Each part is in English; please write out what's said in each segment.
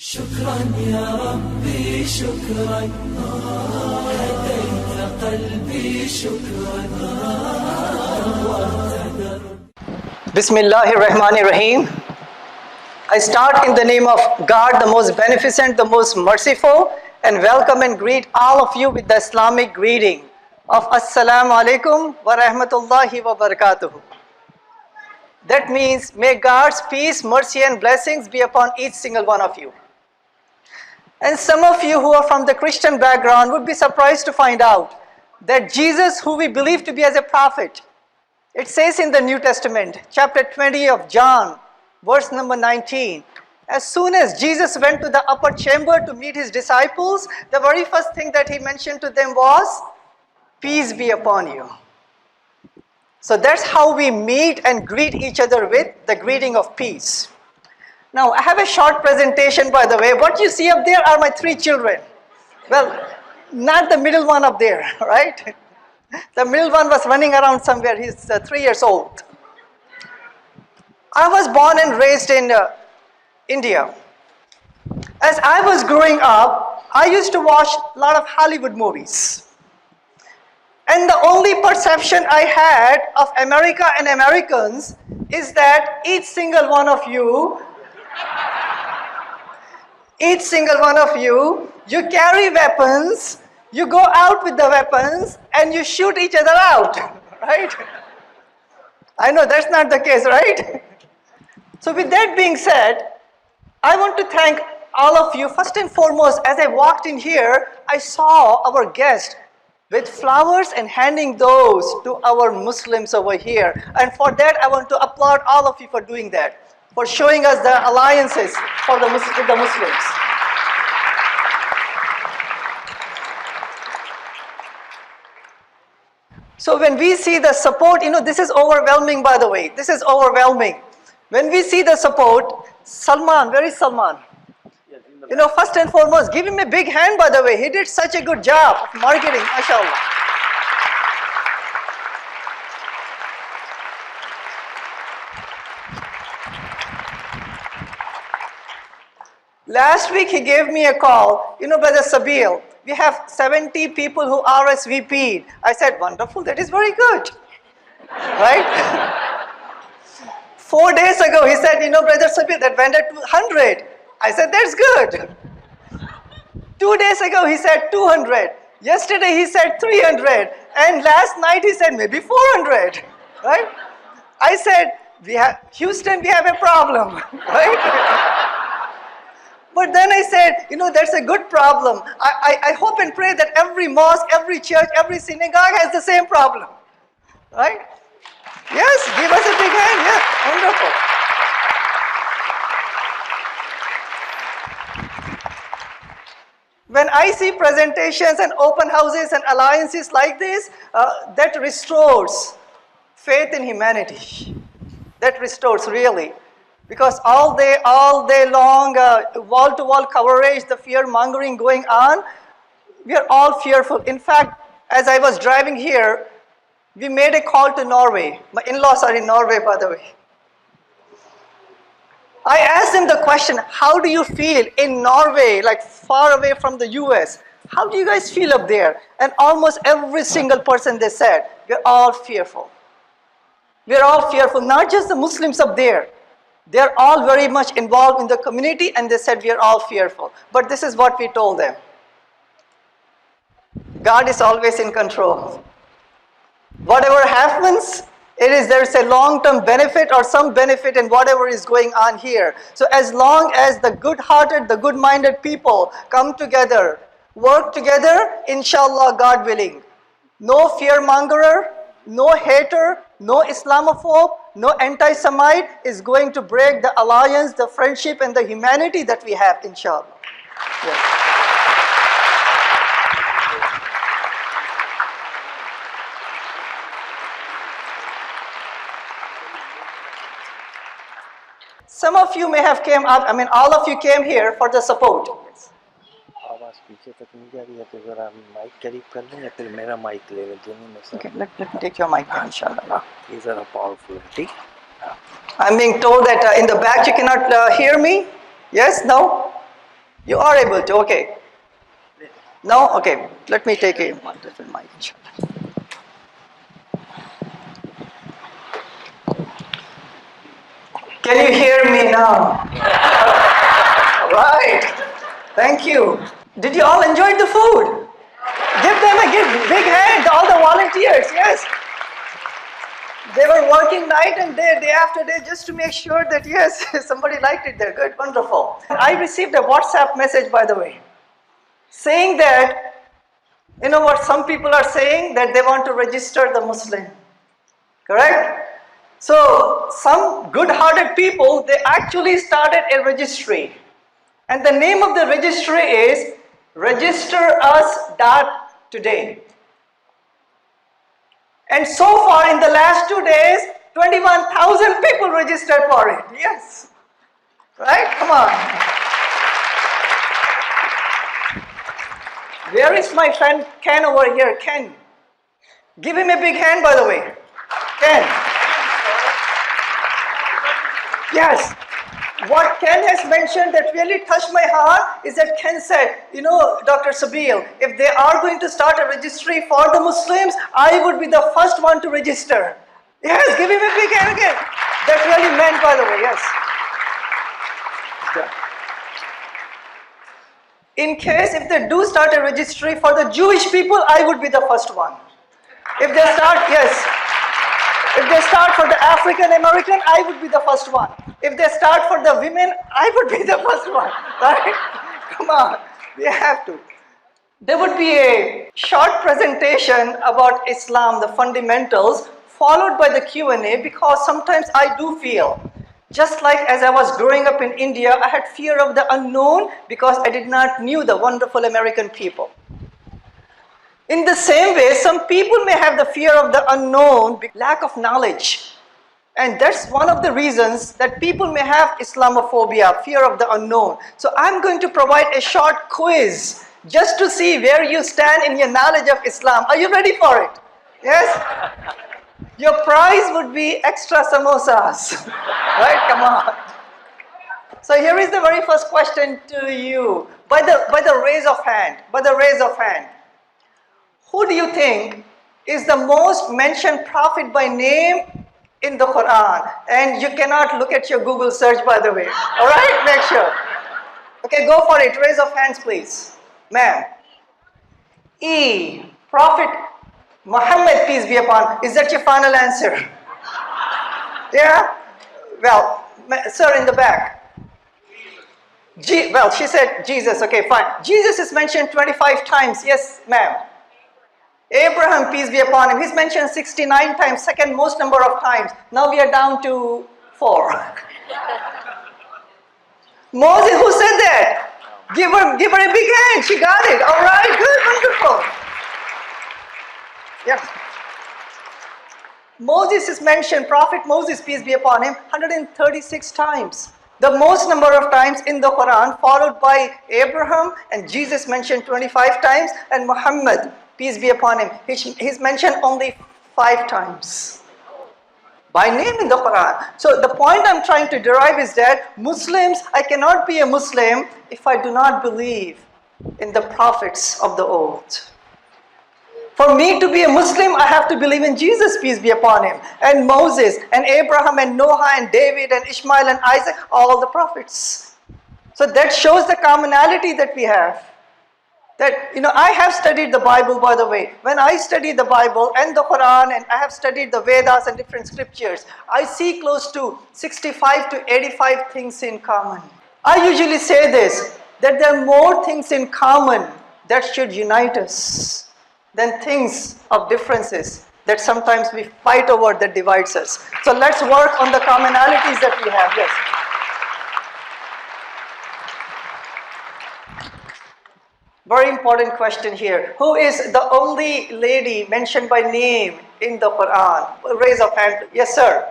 شكرا يا ربي شكرا هديت قلبي شكرا Bismillahir Rahmanir Rahim. I start in the name of God, the most beneficent, the most merciful, and welcome and greet all of you with the Islamic greeting of Assalamu alaikum wa rahmatullahi wa barakatuh. That means may God's peace, mercy and blessings be upon each single one of you. And some of you who are from the Christian background would be surprised to find out that Jesus, who we believe to be as a prophet, it says in the New Testament, chapter 20 of John, verse number 19, as soon as Jesus went to the upper chamber to meet his disciples, the very first thing that he mentioned to them was, peace be upon you. So that's how we meet and greet each other with the greeting of peace. Now, I have a short presentation, by the way. What you see up there are my 3 children. Well, not the middle one up there, right? The middle one was running around somewhere. He's 3 years old. I was born and raised in India. As I was growing up, I used to watch a lot of Hollywood movies. And the only perception I had of America and Americans is that each single one of you, you carry weapons, you go out with the weapons, and you shoot each other out, right? I know that's not the case, right? So with that being said, I want to thank all of you. First and foremost, as I walked in here, I saw our guest with flowers and handing those to our Muslims over here. And for that, I want to applaud all of you for doing that, for showing us the alliances for with the Muslims. So when we see the support, this is overwhelming, by the way. This is overwhelming. When we see the support, Salman, where is Salman? First and foremost, give him a big hand, by the way. He did such a good job of marketing, mashallah. Last week he gave me a call, Brother Sabil, we have 70 people who RSVP'd. I said, wonderful, that is very good, right? 4 days ago he said, Brother Sabil, that went at 100. I said, that's good. 2 days ago he said 200. Yesterday he said 300. And last night he said maybe 400, right? I said, Houston, we have a problem, right? But then I said, that's a good problem. I hope and pray that every mosque, every church, every synagogue has the same problem, right? Yes, give us a big hand, yeah, wonderful. When I see presentations and open houses and alliances like this, that restores faith in humanity. That restores, really. Because all day long, wall-to-wall coverage, the fear-mongering going on, we are all fearful. In fact, as I was driving here, we made a call to Norway. My in-laws are in Norway, by the way. I asked them the question, how do you feel in Norway, like far away from the US? How do you guys feel up there? And almost every single person, they said, we're all fearful. We're all fearful, not just the Muslims up there. They're all very much involved in the community, and they said, we are all fearful. But this is what we told them. God is always in control. Whatever happens, there's a long-term benefit or some benefit in whatever is going on here. So as long as the good-hearted, the good-minded people come together, work together, inshallah, God willing, no fear-mongerer, no hater, no Islamophobe, no anti-Semite is going to break the alliance, the friendship, and the humanity that we have, inshallah. Yes. Some of you may have came up, all of you came here for the support. Okay, let me take your mic, inshallah. These are powerful, ठीक? I'm being told that in the back you cannot hear me. Yes? No? You are able to, okay. No? Okay, let me take a different mic, inshallah. Can you hear me now? Right. Thank you. Did you all enjoy the food? Give them a big hand, all the volunteers, yes. They were working night and day after day just to make sure that, yes, somebody liked it there. Good, wonderful. I received a WhatsApp message, by the way, saying that, you know what some people are saying? That they want to register the Muslim. Correct? So, some good-hearted people, they actually started a registry. And the name of the registry is registerus.today. And so far in the last 2 days, 21,000 people registered for it. Yes. Right? Come on. Where is my friend Ken over here? Ken. Give him a big hand, by the way. Ken. Yes. What Ken has mentioned that really touched my heart is that Ken said, you know, Dr. Sabil, if they are going to start a registry for the Muslims, I would be the first one to register. Yes, give him a big hand again. That really meant, by the way, yes. In case if they do start a registry for the Jewish people, I would be the first one. If they start, yes. If they start for the African American, I would be the first one. If they start for the women, I would be the first one. Right? Come on, we have to. There would be a short presentation about Islam, the fundamentals, followed by the Q&A, because sometimes I do feel, just like as I was growing up in India, I had fear of the unknown because I did not knew the wonderful American people. In the same way, some people may have the fear of the unknown, lack of knowledge. And that's one of the reasons that people may have Islamophobia, fear of the unknown. So I'm going to provide a short quiz just to see where you stand in your knowledge of Islam. Are you ready for it? Yes? Your prize would be extra samosas. Right? Come on. So here is the very first question to you. By the raise of hand. Who do you think is the most mentioned prophet by name in the Quran? And you cannot look at your Google search, by the way. All right? Make sure. Okay, go for it. Raise of hands, please. Ma'am. E. Prophet Muhammad, peace be upon. Is that your final answer? Yeah? Well, sir in the back. Well, she said Jesus. Okay, fine. Jesus is mentioned 25 times. Yes, ma'am. Abraham, peace be upon him, he's mentioned 69 times, second most number of times. Now we are down to 4. Moses, who said that? Give her a big hand. She got it. All right, good, wonderful. Yes. Moses is mentioned, Prophet Moses, peace be upon him, 136 times. The most number of times in the Quran, followed by Abraham, and Jesus mentioned 25 times, and Muhammad, peace be upon him, he's mentioned only 5 times. By name in the Quran. So the point I'm trying to derive is that Muslims, I cannot be a Muslim if I do not believe in the prophets of the old. For me to be a Muslim, I have to believe in Jesus, peace be upon him, and Moses, and Abraham, and Noah, and David, and Ishmael, and Isaac, all the prophets. So that shows the commonality that we have. That, you know, I have studied the Bible, by the way. When I study the Bible and the Quran, and I have studied the Vedas and different scriptures, I see close to 65 to 85 things in common. I usually say this, that there are more things in common that should unite us than things of differences that sometimes we fight over that divides us. So let's work on the commonalities that we have. Yes. Very important question here. Who is the only lady mentioned by name in the Quran? Raise a hand. Yes, sir.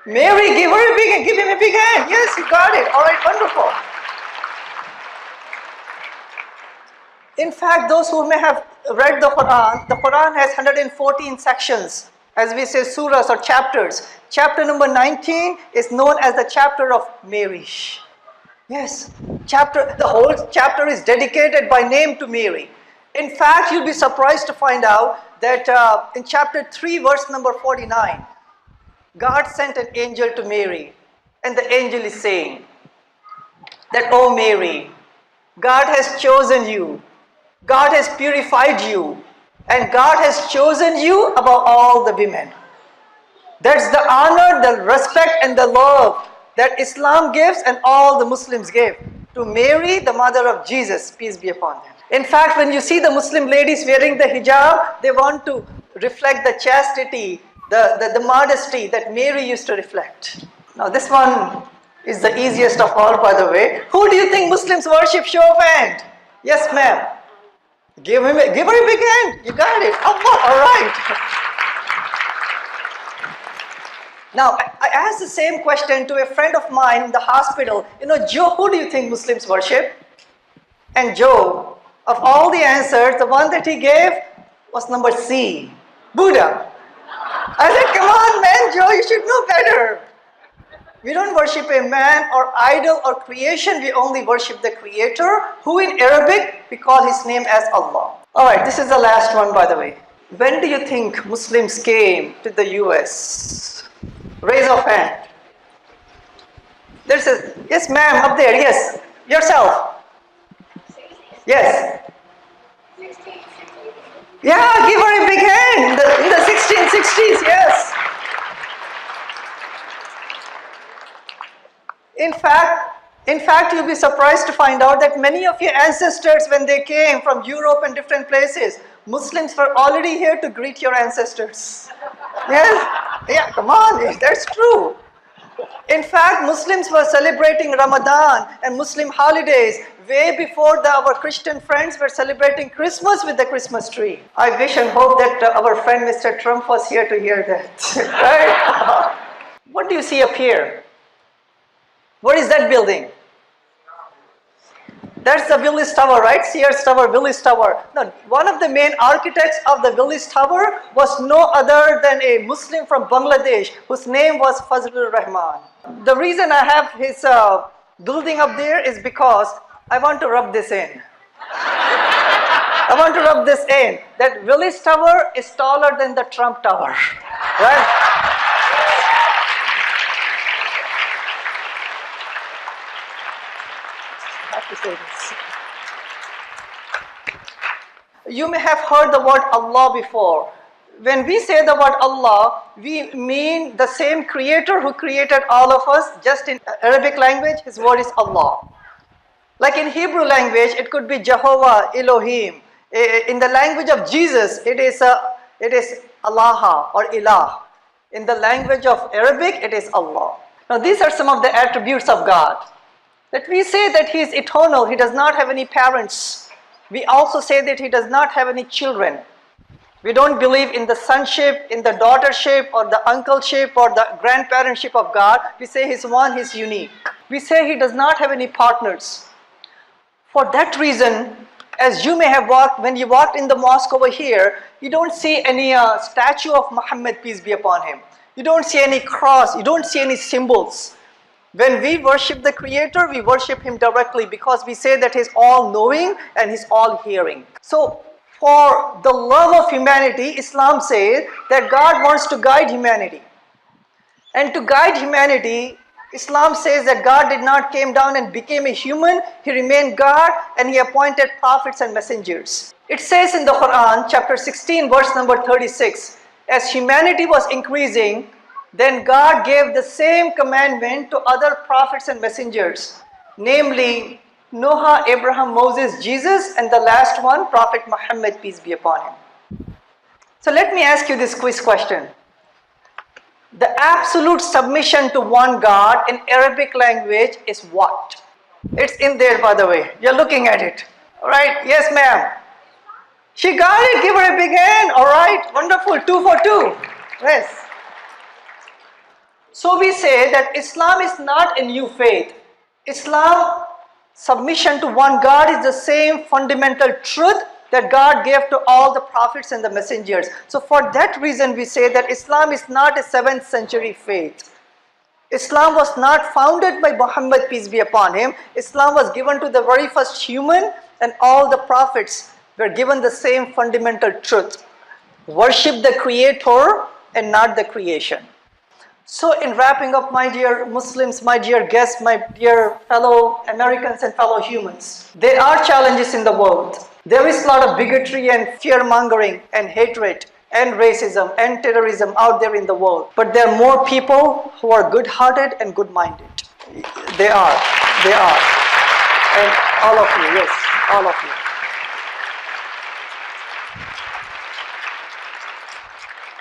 Mary, give her a big hand. Give him a big hand. Yes, you got it. All right, wonderful. In fact, those who may have read the Quran has 114 sections, as we say surahs or chapters. Chapter number 19 is known as the chapter of Mary. Yes, The whole chapter is dedicated by name to Mary. In fact, you'll be surprised to find out that in chapter 3, verse number 49, God sent an angel to Mary, and the angel is saying that, "Oh Mary, God has chosen you, God has purified you, and God has chosen you above all the women." That's the honor, the respect, and the love that Islam gives and all the Muslims give to Mary, the mother of Jesus, peace be upon them. In fact, when you see the Muslim ladies wearing the hijab, they want to reflect the chastity, the modesty that Mary used to reflect. Now this one is the easiest of all, by the way. Who do you think Muslims worship? Show of hand. Yes, ma'am. Give her a big hand. You got it. Allah, all right. Now, I asked the same question to a friend of mine in the hospital. Joe, who do you think Muslims worship? And Joe, of all the answers, the one that he gave was number C, Buddha. I said, come on, man, Joe, you should know better. We don't worship a man or idol or creation. We only worship the Creator, who in Arabic, we call his name as Allah. All right, this is the last one, by the way. When do you think Muslims came to the US? Raise of hand. There's a, yes ma'am, up there, yes. Yourself. Yes. Yeah, give her a big hand. In the 1660s, yes. In fact, you'll be surprised to find out that many of your ancestors, when they came from Europe and different places, Muslims were already here to greet your ancestors. Yes? Yeah, come on, that's true. In fact, Muslims were celebrating Ramadan and Muslim holidays way before our Christian friends were celebrating Christmas with the Christmas tree. I wish and hope that our friend Mr. Trump was here to hear that. Right? What do you see up here? What is that building? That's the Willis Tower, right? Sears Tower, Willis Tower. Now, one of the main architects of the Willis Tower was no other than a Muslim from Bangladesh whose name was Fazlur Rahman. The reason I have his building up there is because I want to rub this in. I want to rub this in. That Willis Tower is taller than the Trump Tower, right? To say this. You may have heard the word Allah before. When we say the word Allah, we mean the same Creator who created all of us. Just in Arabic language, his word is Allah. Like in Hebrew language, it could be Jehovah, Elohim. In the language of Jesus, it is Allah or Ilah. In the language of Arabic, it is Allah. Now these are some of the attributes of God. That we say that he is eternal, he does not have any parents. We also say that he does not have any children. We don't believe in the sonship, in the daughtership, or the uncleship, or the grandparentship of God. We say he's one, he's unique. We say he does not have any partners. For that reason, as you may have walked, when you walked in the mosque over here, you don't see any statue of Muhammad, peace be upon him. You don't see any cross, you don't see any symbols. When we worship the Creator, we worship him directly because we say that he's all-knowing and he's all-hearing. So, for the love of humanity, Islam says that God wants to guide humanity. And to guide humanity, Islam says that God did not come down and became a human, he remained God and he appointed prophets and messengers. It says in the Quran, chapter 16, verse number 36, as humanity was increasing, then God gave the same commandment to other prophets and messengers, namely Noah, Abraham, Moses, Jesus, and the last one, Prophet Muhammad, peace be upon him. So let me ask you this quiz question. The absolute submission to one God in Arabic language is what? It's in there, by the way. You're looking at it. All right? Yes, ma'am. She got it. Give her a big hand. All right? Wonderful. 2 for 2. Yes. So we say that Islam is not a new faith. Islam, submission to one God, is the same fundamental truth that God gave to all the prophets and the messengers. So for that reason we say that Islam is not a 7th century faith. Islam was not founded by Muhammad, peace be upon him. Islam was given to the very first human, and all the prophets were given the same fundamental truth. Worship the Creator and not the creation. So in wrapping up, my dear Muslims, my dear guests, my dear fellow Americans and fellow humans, there are challenges in the world. There is a lot of bigotry and fear-mongering and hatred and racism and terrorism out there in the world. But there are more people who are good-hearted and good-minded. They are. And all of you, yes, all of you.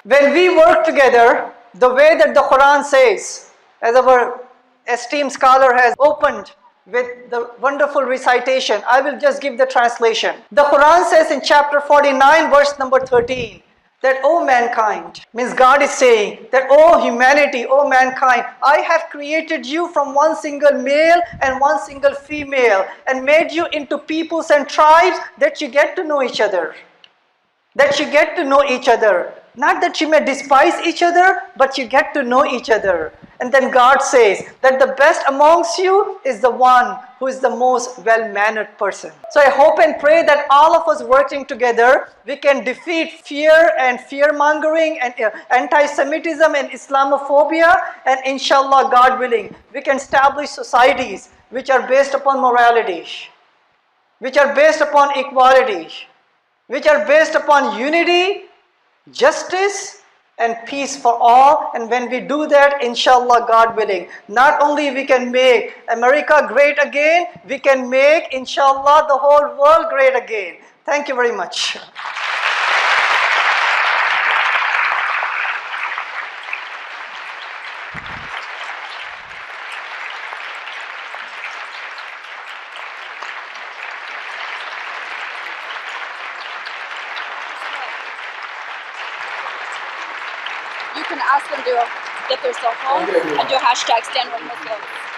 When we work together, the way that the Quran says, as our esteemed scholar has opened with the wonderful recitation, I will just give the translation. The Quran says in chapter 49, verse number 13, that, O mankind, means God is saying that, O humanity, O mankind, I have created you from one single male and one single female and made you into peoples and tribes that you get to know each other. That you get to know each other. Not that you may despise each other, but you get to know each other. And then God says that the best amongst you is the one who is the most well-mannered person. So I hope and pray that all of us working together, we can defeat fear and fear-mongering and anti-Semitism and Islamophobia, and inshallah, God willing, we can establish societies which are based upon morality, which are based upon equality, which are based upon unity, justice and peace for all. And when we do that, inshallah, God willing, not only we can make America great again, we can make, inshallah, the whole world great again. Thank you very much. You can ask them to get their cell phone and do hashtag #StandWithMuslims.